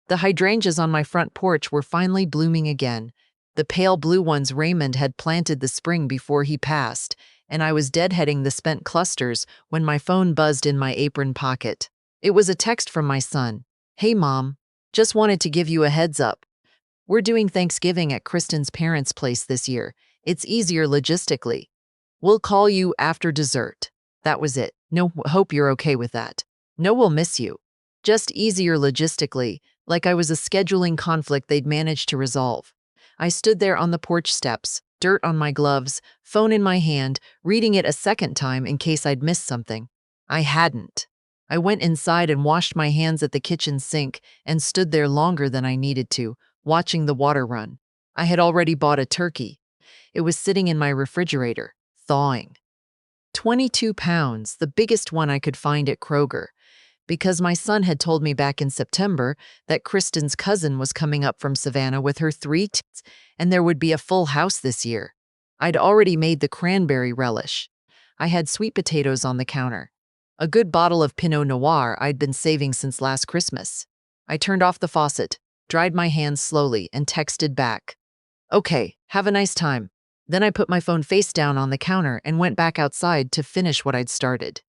The hydrangeas on my front porch were finally blooming again. The pale blue ones Raymond had planted the spring before he passed, and I was deadheading the spent clusters when my phone buzzed in my apron pocket. It was a text from my son. "Hey, Mom. Just wanted to give you a heads up. We're doing Thanksgiving at Kristen's parents' place this year. It's easier logistically. We'll call you after dessert." That was it. No, hope you're okay with that. No, we'll miss you. Just easier logistically, like I was a scheduling conflict they'd managed to resolve. I stood there on the porch steps, dirt on my gloves, phone in my hand, reading it a second time in case I'd missed something. I hadn't. I went inside and washed my hands at the kitchen sink and stood there longer than I needed to, watching the water run. I had already bought a turkey. It was sitting in my refrigerator, thawing. 22 pounds, the biggest one I could find at Kroger, because my son had told me back in September that Kristen's cousin was coming up from Savannah with her 3 kids, and there would be a full house this year. I'd already made the cranberry relish. I had sweet potatoes on the counter. A good bottle of Pinot Noir I'd been saving since last Christmas. I turned off the faucet, dried my hands slowly, and texted back, "Okay, have a nice time." Then I put my phone face down on the counter and went back outside to finish what I'd started.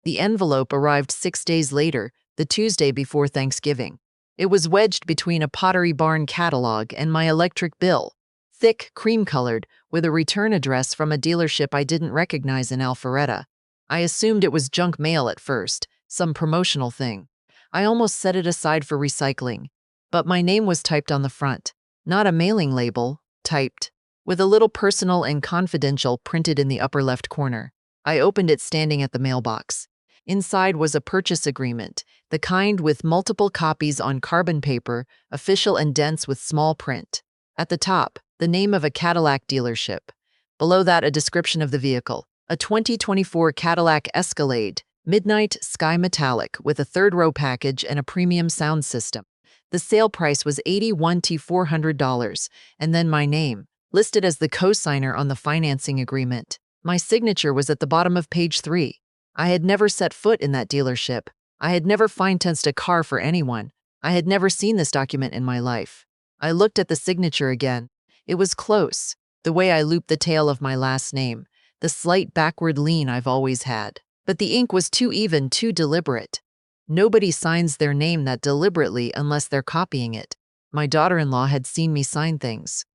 The envelope arrived 6 days later, the Tuesday before Thanksgiving. It was wedged between a Pottery Barn catalog and my electric bill, thick, cream-colored, with a return address from a dealership I didn't recognize in Alpharetta. I assumed it was junk mail at first, some promotional thing. I almost set it aside for recycling, but my name was typed on the front, not a mailing label, typed, with a little personal and confidential printed in the upper left corner. I opened it standing at the mailbox. Inside was a purchase agreement, the kind with multiple copies on carbon paper, official and dense with small print. At the top, the name of a Cadillac dealership. Below that, a description of the vehicle, a 2024 Cadillac Escalade, midnight sky metallic with a third-row package and a premium sound system. The sale price was $81,400, and then my name, listed as the co-signer on the financing agreement. My signature was at the bottom of page 3. I had never set foot in that dealership. I had never financed a car for anyone. I had never seen this document in my life. I looked at the signature again. It was close, the way I looped the tail of my last name, the slight backward lean I've always had. But the ink was too even, too deliberate. Nobody signs their name that deliberately unless they're copying it. My daughter-in-law had seen me sign things.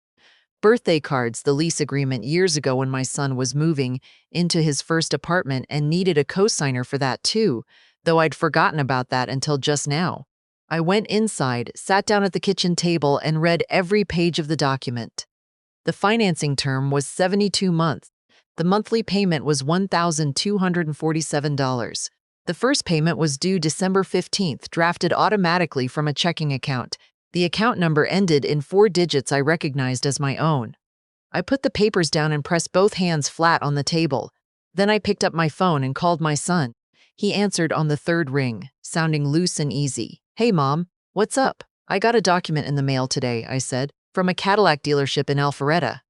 Birthday cards, the lease agreement years ago when my son was moving into his first apartment and needed a co-signer for that too, though I'd forgotten about that until just now. I went inside, sat down at the kitchen table, and read every page of the document. The financing term was 72 months. The monthly payment was $1,247. The first payment was due December 15th, drafted automatically from a checking account. The account number ended in 4 digits I recognized as my own. I put the papers down and pressed both hands flat on the table. Then I picked up my phone and called my son. He answered on the 3rd ring, sounding loose and easy. "Hey, Mom, what's up?" "I got a document in the mail today," I said, "from a Cadillac dealership in Alpharetta."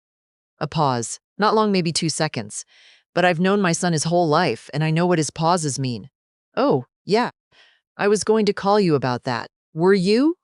A pause. Not long, maybe 2 seconds. But I've known my son his whole life, and I know what his pauses mean. "Oh, yeah. I was going to call you about that. Were you?"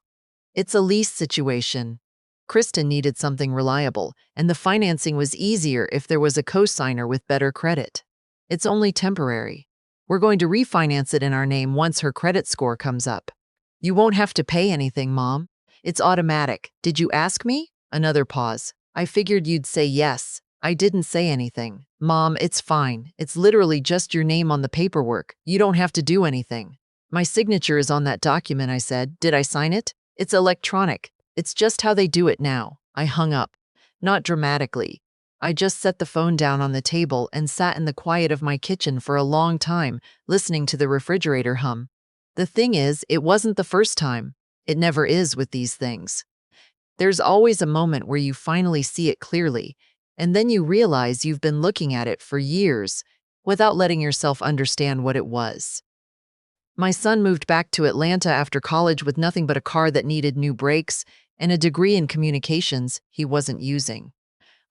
"It's a lease situation. Kristen needed something reliable, and the financing was easier if there was a co-signer with better credit. It's only temporary. We're going to refinance it in our name once her credit score comes up. You won't have to pay anything, Mom. It's automatic. Did you ask me?" Another pause. "I figured you'd say yes." I didn't say anything. "Mom, it's fine. It's literally just your name on the paperwork. You don't have to do anything." "My signature is on that document," I said. "Did I sign it?" "It's electronic. It's just how they do it now." I hung up. Not dramatically. I just set the phone down on the table and sat in the quiet of my kitchen for a long time, listening to the refrigerator hum. The thing is, it wasn't the first time. It never is with these things. There's always a moment where you finally see it clearly, and then you realize you've been looking at it for years without letting yourself understand what it was. My son moved back to Atlanta after college with nothing but a car that needed new brakes and a degree in communications he wasn't using.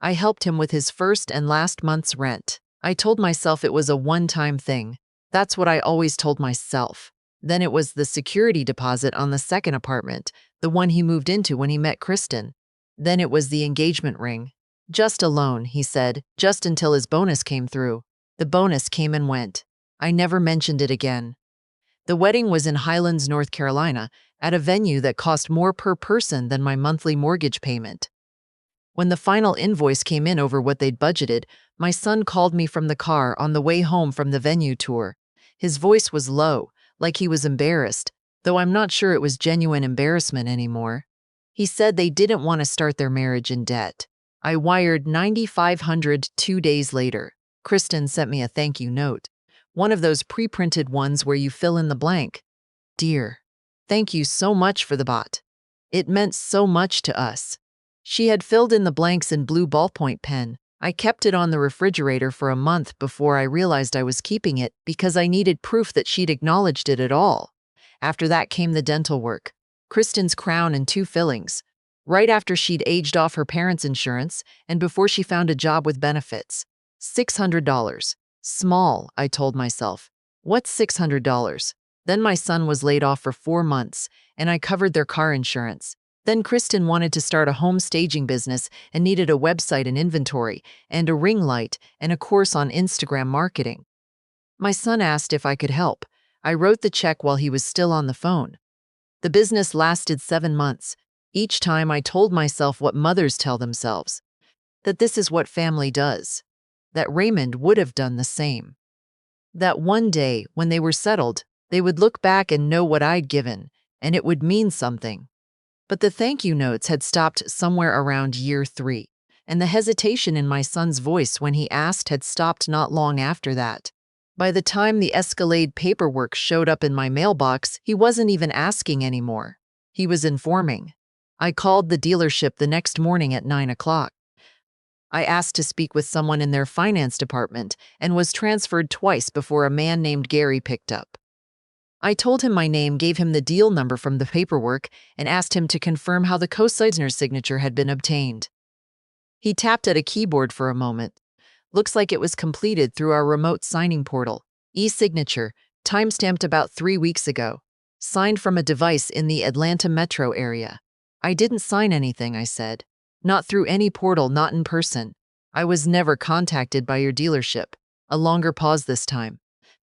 I helped him with his first and last month's rent. I told myself it was a one-time thing. That's what I always told myself. Then it was the security deposit on the second apartment, the one he moved into when he met Kristen. Then it was the engagement ring. Just a loan, he said, just until his bonus came through. The bonus came and went. I never mentioned it again. The wedding was in Highlands, North Carolina, at a venue that cost more per person than my monthly mortgage payment. When the final invoice came in over what they'd budgeted, my son called me from the car on the way home from the venue tour. His voice was low, like he was embarrassed, though I'm not sure it was genuine embarrassment anymore. He said they didn't want to start their marriage in debt. I wired $9,500 2 days later. Kristen sent me a thank you note. One of those pre-printed ones where you fill in the blank. Dear, thank you so much for the bot. It meant so much to us. She had filled in the blanks in blue ballpoint pen. I kept it on the refrigerator for a month before I realized I was keeping it because I needed proof that she'd acknowledged it at all. After that came the dental work. Kristen's crown and 2 fillings. Right after she'd aged off her parents' insurance and before she found a job with benefits. $600. Small, I told myself. What's $600? Then my son was laid off for 4 months, and I covered their car insurance. Then Kristen wanted to start a home staging business and needed a website and inventory, and a ring light, and a course on Instagram marketing. My son asked if I could help. I wrote the check while he was still on the phone. The business lasted 7 months. Each time I told myself what mothers tell themselves, that this is what family does, that Raymond would have done the same. That one day, when they were settled, they would look back and know what I'd given, and it would mean something. But the thank you notes had stopped somewhere around year 3, and the hesitation in my son's voice when he asked had stopped not long after that. By the time the Escalade paperwork showed up in my mailbox, he wasn't even asking anymore. He was informing. I called the dealership the next morning at 9 o'clock. I asked to speak with someone in their finance department and was transferred twice before a man named Gary picked up. I told him my name, gave him the deal number from the paperwork, and asked him to confirm how the co-signer's signature had been obtained. He tapped at a keyboard for a moment. Looks like it was completed through our remote signing portal. E-signature, timestamped about 3 weeks ago. Signed from a device in the Atlanta metro area. I didn't sign anything, I said. Not through any portal, not in person. I was never contacted by your dealership. A longer pause this time.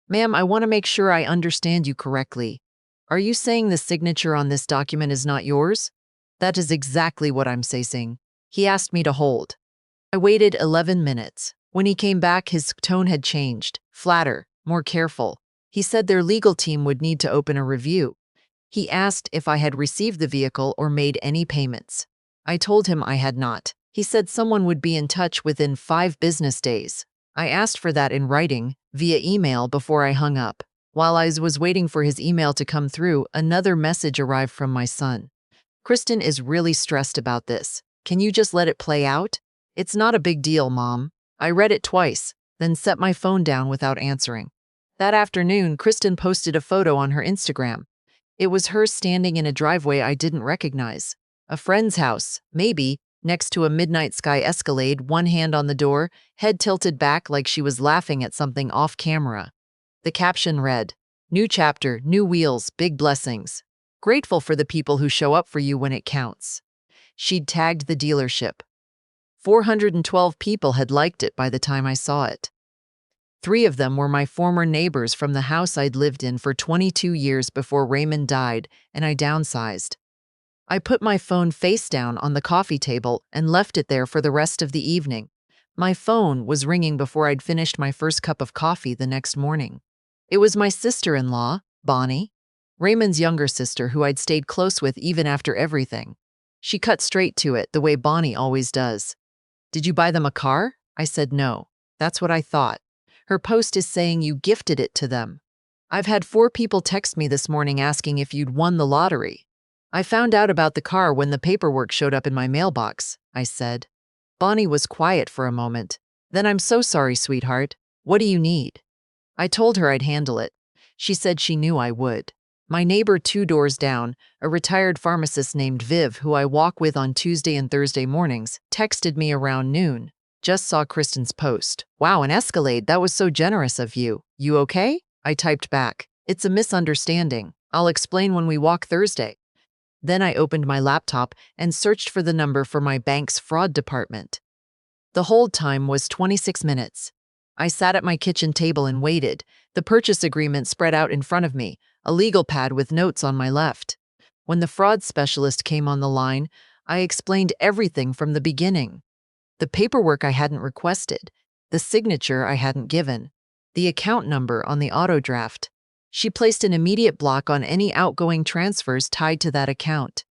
Ma'am, I want to make sure I understand you correctly. Are you saying the signature on this document is not yours? That is exactly what I'm saying. He asked me to hold. I waited 11 minutes. When he came back, his tone had changed. Flatter, more careful. He said their legal team would need to open a review. He asked if I had received the vehicle or made any payments. I told him I had not. He said someone would be in touch within 5 business days. I asked for that in writing, via email, before I hung up. While I was waiting for his email to come through, another message arrived from my son. Kristen is really stressed about this. Can you just let it play out? It's not a big deal, Mom. I read it twice, then set my phone down without answering. That afternoon, Kristen posted a photo on her Instagram. It was her standing in a driveway I didn't recognize. A friend's house, maybe, next to a midnight sky Escalade, one hand on the door, head tilted back like she was laughing at something off camera. The caption read, "New chapter, new wheels, big blessings. Grateful for the people who show up for you when it counts." She'd tagged the dealership. 412 people had liked it by the time I saw it. 3 of them were my former neighbors from the house I'd lived in for 22 years before Raymond died, and I downsized. I put my phone face down on the coffee table and left it there for the rest of the evening. My phone was ringing before I'd finished my first cup of coffee the next morning. It was my sister-in-law, Bonnie, Raymond's younger sister, who I'd stayed close with even after everything. She cut straight to it, the way Bonnie always does. "Did you buy them a car?" I said no. That's what I thought. Her post is saying you gifted it to them. I've had 4 people text me this morning asking if you'd won the lottery. I found out about the car when the paperwork showed up in my mailbox, I said. Bonnie was quiet for a moment. Then, "I'm so sorry, sweetheart. What do you need?" I told her I'd handle it. She said she knew I would. My neighbor 2 doors down, a retired pharmacist named Viv, who I walk with on Tuesday and Thursday mornings, texted me around noon. "Just saw Kristen's post. Wow, an Escalade, that was so generous of you. You okay?" I typed back. It's a misunderstanding. I'll explain when we walk Thursday. Then I opened my laptop and searched for the number for my bank's fraud department. The hold time was 26 minutes. I sat at my kitchen table and waited, the purchase agreement spread out in front of me, a legal pad with notes on my left. When the fraud specialist came on the line, I explained everything from the beginning. The paperwork I hadn't requested, the signature I hadn't given, the account number on the auto draft. She placed an immediate block on any outgoing transfers tied to that account.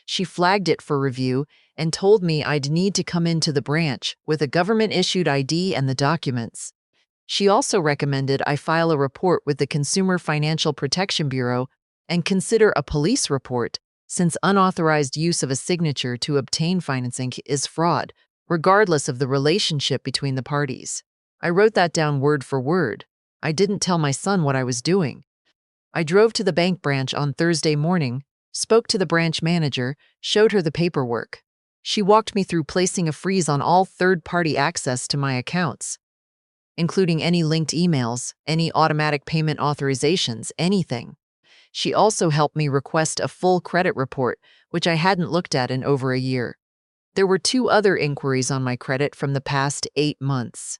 She flagged it for review and told me I'd need to come into the branch with a government-issued ID and the documents. She also recommended I file a report with the Consumer Financial Protection Bureau and consider a police report, since unauthorized use of a signature to obtain financing is fraud, regardless of the relationship between the parties. I wrote that down word for word. I didn't tell my son what I was doing. I drove to the bank branch on Thursday morning, spoke to the branch manager, showed her the paperwork. She walked me through placing a freeze on all third-party access to my accounts, including any linked emails, any automatic payment authorizations, anything. She also helped me request a full credit report, which I hadn't looked at in over a year. There were 2 other inquiries on my credit from the past 8 months.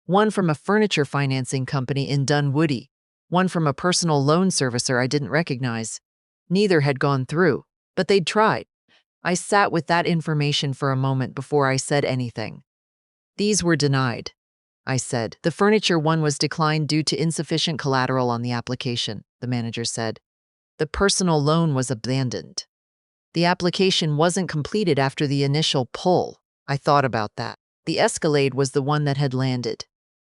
One from a furniture financing company in Dunwoody, one from a personal loan servicer I didn't recognize. Neither had gone through, but they'd tried. I sat with that information for a moment before I said anything. These were denied, I said. The furniture one was declined due to insufficient collateral on the application, the manager said. The personal loan was abandoned. The application wasn't completed after the initial pull. I thought about that. The Escalade was the one that had landed.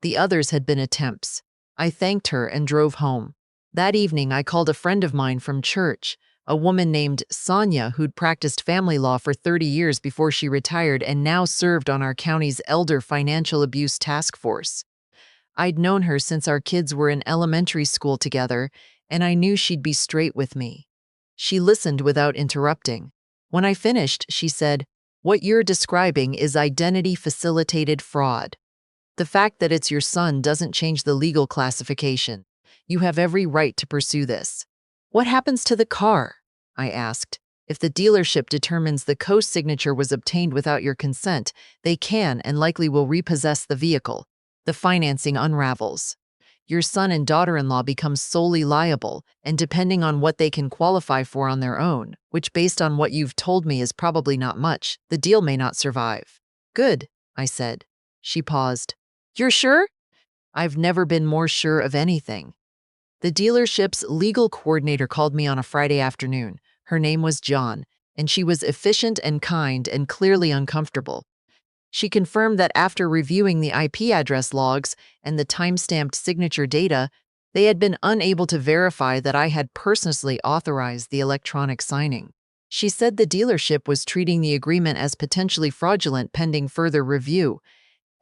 The others had been attempts. I thanked her and drove home. That evening, I called a friend of mine from church, a woman named Sonia who'd practiced family law for 30 years before she retired and now served on our county's Elder Financial Abuse Task Force. I'd known her since our kids were in elementary school together, and I knew she'd be straight with me. She listened without interrupting. When I finished, she said, "What you're describing is identity-facilitated fraud. The fact that it's your son doesn't change the legal classification. You have every right to pursue this." "What happens to the car?" I asked. "If the dealership determines the co-signature was obtained without your consent, they can and likely will repossess the vehicle. The financing unravels. Your son and daughter-in-law become solely liable, and depending on what they can qualify for on their own, which based on what you've told me is probably not much, the deal may not survive." "Good," I said. She paused. "You're sure?" "I've never been more sure of anything." The dealership's legal coordinator called me on a Friday afternoon. Her name was John, and she was efficient and kind and clearly uncomfortable. She confirmed that after reviewing the IP address logs and the time-stamped signature data, they had been unable to verify that I had personally authorized the electronic signing. She said the dealership was treating the agreement as potentially fraudulent pending further review,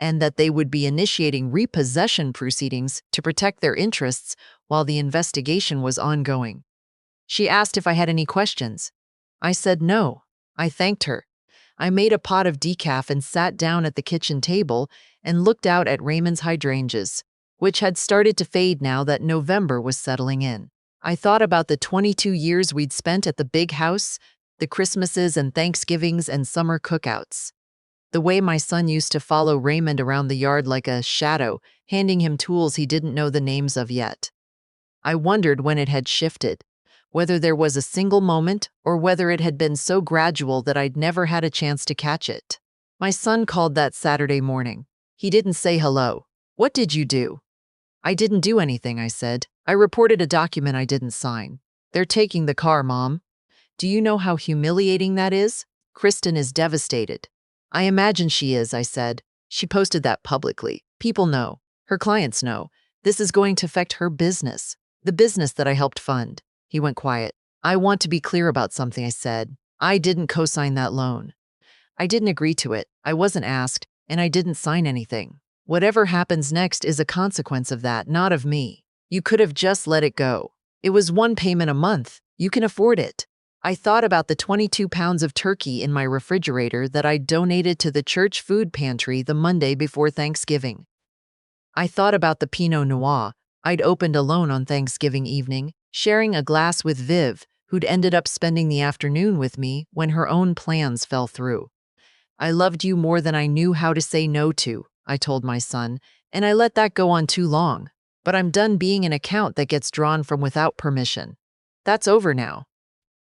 and that they would be initiating repossession proceedings to protect their interests while the investigation was ongoing. She asked if I had any questions. I said no. I thanked her. I made a pot of decaf and sat down at the kitchen table and looked out at Raymond's hydrangeas, which had started to fade now that November was settling in. I thought about the 22 years we'd spent at the big house, the Christmases and Thanksgivings and summer cookouts. The way my son used to follow Raymond around the yard like a shadow, handing him tools he didn't know the names of yet. I wondered when it had shifted, whether there was a single moment or whether it had been so gradual that I'd never had a chance to catch it. My son called that Saturday morning. He didn't say hello. "What did you do?" "I didn't do anything," I said. "I reported a document I didn't sign." "They're taking the car, Mom." "Do you know how humiliating that is?" "Kristen is devastated." "I imagine she is," I said. "She posted that publicly. People know. Her clients know. This is going to affect her business. The business that I helped fund." He went quiet. "I want to be clear about something," I said. "I didn't co-sign that loan. I didn't agree to it. I wasn't asked, and I didn't sign anything. Whatever happens next is a consequence of that, not of me. You could have just let it go. It was one payment a month. You can afford it." I thought about the 22 pounds of turkey in my refrigerator that I donated to the church food pantry the Monday before Thanksgiving. I thought about the Pinot Noir, I'd opened alone on Thanksgiving evening, sharing a glass with Viv, who'd ended up spending the afternoon with me when her own plans fell through. I loved you more than I knew how to say no to, I told my son, and I let that go on too long. But I'm done being an account that gets drawn from without permission. That's over now.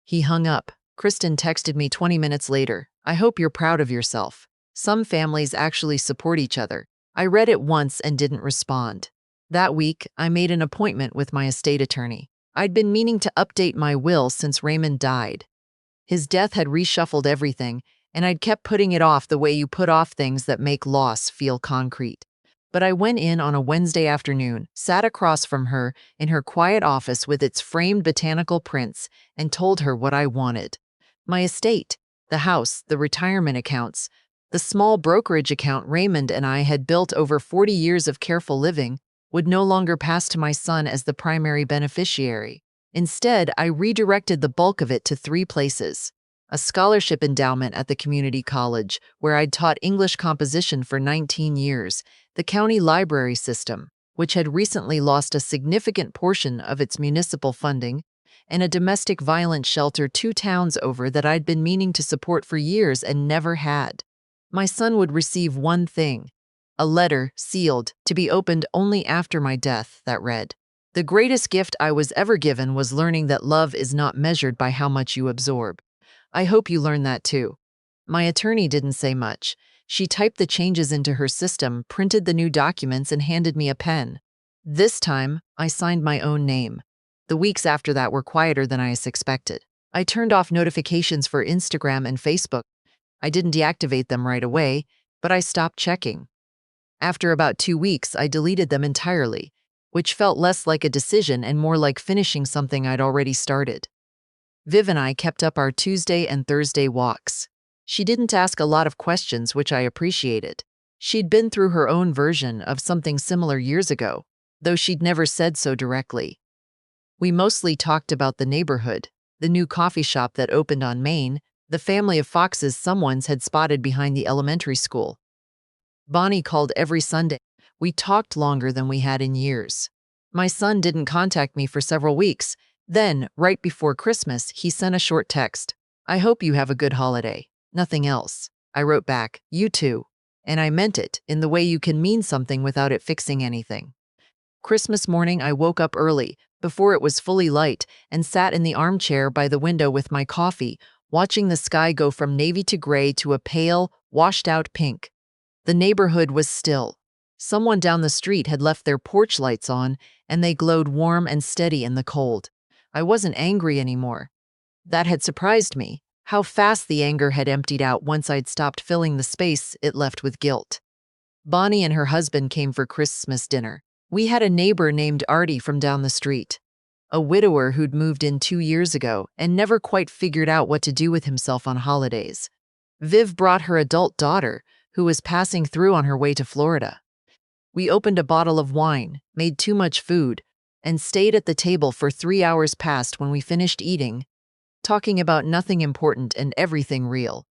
He hung up. Kristen texted me 20 minutes later. I hope you're proud of yourself. Some families actually support each other. I read it once and didn't respond. That week, I made an appointment with my estate attorney. I'd been meaning to update my will since Raymond died. His death had reshuffled everything, and I'd kept putting it off the way you put off things that make loss feel concrete. But I went in on a Wednesday afternoon, sat across from her in her quiet office with its framed botanical prints, and told her what I wanted. My estate, the house, the retirement accounts, the small brokerage account Raymond and I had built over 40 years of careful living, would no longer pass to my son as the primary beneficiary. Instead, I redirected the bulk of it to three places: a scholarship endowment at the community college, where I'd taught English composition for 19 years, the county library system, which had recently lost a significant portion of its municipal funding, and a domestic violence shelter 2 towns over that I'd been meaning to support for years and never had. My son would receive one thing: a letter, sealed, to be opened only after my death, that read, "The greatest gift I was ever given was learning that love is not measured by how much you absorb. I hope you learn that too." My attorney didn't say much. She typed the changes into her system, printed the new documents, and handed me a pen. This time, I signed my own name. The weeks after that were quieter than I expected. I turned off notifications for Instagram and Facebook. I didn't deactivate them right away, but I stopped checking. After about 2 weeks, I deleted them entirely, which felt less like a decision and more like finishing something I'd already started. Viv and I kept up our Tuesday and Thursday walks. She didn't ask a lot of questions, which I appreciated. She'd been through her own version of something similar years ago, though she'd never said so directly. We mostly talked about the neighborhood, the new coffee shop that opened on Main, the family of foxes someone's had spotted behind the elementary school. Bonnie called every Sunday. We talked longer than we had in years. My son didn't contact me for several weeks. Then, right before Christmas, he sent a short text. "I hope you have a good holiday." Nothing else. I wrote back, "You too." And I meant it, in the way you can mean something without it fixing anything. Christmas morning, I woke up early, before it was fully light, and sat in the armchair by the window with my coffee, watching the sky go from navy to gray to a pale, washed-out pink. The neighborhood was still. Someone down the street had left their porch lights on, and they glowed warm and steady in the cold. I wasn't angry anymore. That had surprised me, how fast the anger had emptied out once I'd stopped filling the space it left with guilt. Bonnie and her husband came for Christmas dinner. We had a neighbor named Artie from down the street, a widower who'd moved in 2 years ago and never quite figured out what to do with himself on holidays. Viv brought her adult daughter, who was passing through on her way to Florida. We opened a bottle of wine, made too much food, and stayed at the table for 3 hours past when we finished eating, talking about nothing important and everything real.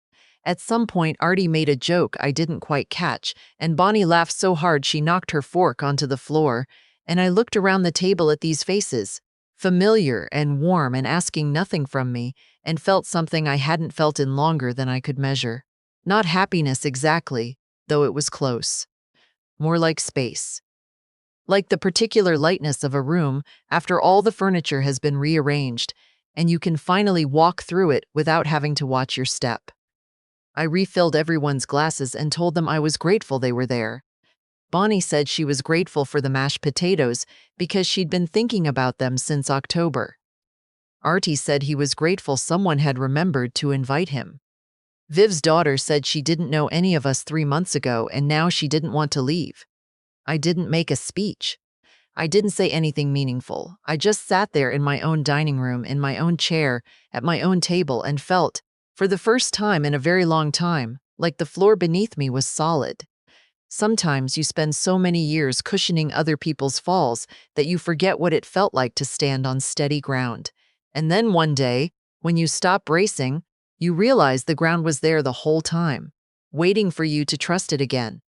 At some point, Artie made a joke I didn't quite catch, and Bonnie laughed so hard she knocked her fork onto the floor, and I looked around the table at these faces, familiar and warm and asking nothing from me, and felt something I hadn't felt in longer than I could measure. Not happiness exactly, though it was close. More like space. Like the particular lightness of a room after all the furniture has been rearranged, and you can finally walk through it without having to watch your step. I refilled everyone's glasses and told them I was grateful they were there. Bonnie said she was grateful for the mashed potatoes because she'd been thinking about them since October. Artie said he was grateful someone had remembered to invite him. Viv's daughter said she didn't know any of us 3 months ago and now she didn't want to leave. I didn't make a speech. I didn't say anything meaningful. I just sat there in my own dining room, in my own chair, at my own table, and felt, for the first time in a very long time, like the floor beneath me was solid. Sometimes you spend so many years cushioning other people's falls that you forget what it felt like to stand on steady ground. And then one day, when you stop bracing, you realize the ground was there the whole time, waiting for you to trust it again.